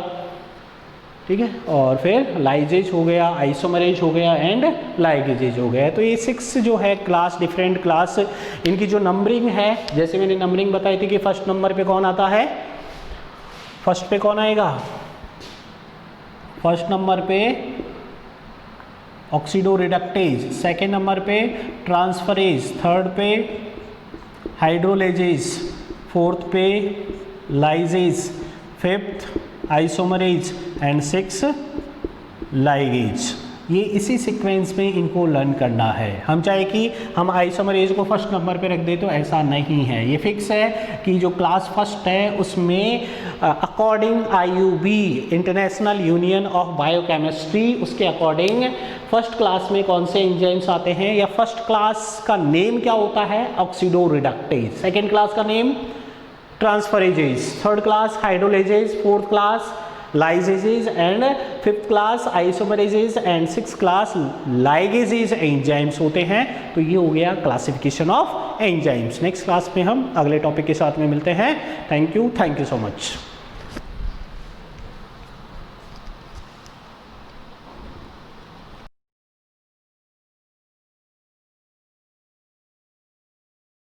ठीक है, और फिर लाइजेज हो गया, आइसोमरेज हो गया एंड लाइगेजेज हो गया। तो ये 6 जो है क्लास, डिफरेंट क्लास, इनकी जो नंबरिंग है, जैसे मैंने नंबरिंग बताई थी कि फर्स्ट नंबर पे कौन आता है, फर्स्ट पे कौन आएगा, फर्स्ट नंबर पे ऑक्सीडोरिडक्टेज, सेकेंड नंबर पे ट्रांसफरेज, थर्ड पे हाइड्रोलेजेज, फोर्थ पे lyses, fifth isomerase and 6 ligase. ये इसी सीक्वेंस में इनको लर्न करना है। हम चाहे कि हम आइसोमरेज को फर्स्ट नंबर पे रख दे तो ऐसा नहीं है, ये फिक्स है कि जो क्लास फर्स्ट है उसमें according IUB, international union of biochemistry, उसके अकॉर्डिंग फर्स्ट क्लास में कौन से एंजाइम्स आते हैं, या फर्स्ट क्लास का नेम क्या होता है, ऑक्सीडोरिडक्टेज, सेकेंड क्लास का name transferases, third class hydrolases, fourth class lysases and fifth class isomerases and sixth class ligases enzymes होते हैं। तो ये हो गया classification of enzymes. Next class में हम अगले टॉपिक के साथ में मिलते हैं। Thank you so much.